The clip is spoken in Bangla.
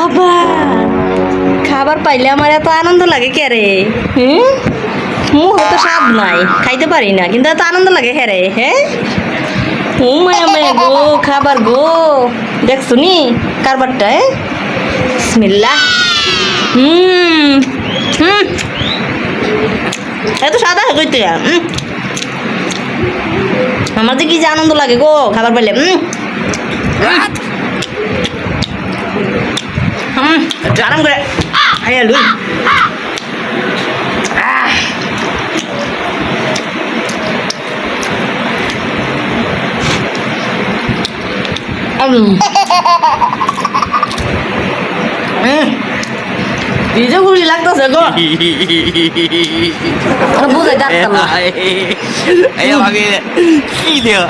খাবার খাবার পাইলে আমার এত আনন্দ লাগে কে রে? মুখ তো স্বাদ নাই, খাইতে পারি না, কিন্তু এত আনন্দ লাগে হ্যাঁ রে। হ্যাঁ ও মায়া মায়া গো, খাবার গো, দেখছো নি কারবারটা? বিসমিল্লাহ। হুম হুম এত সাদা হয়ে কইতে আমার তো কি যে আনন্দ লাগে গো খাবার পাইলে। আরাম করে খাইয়া লুই। কি যে খুশি লাগতেছে গো, বুঝাই ডাকতাম না। Ayo lagi. Ini dia.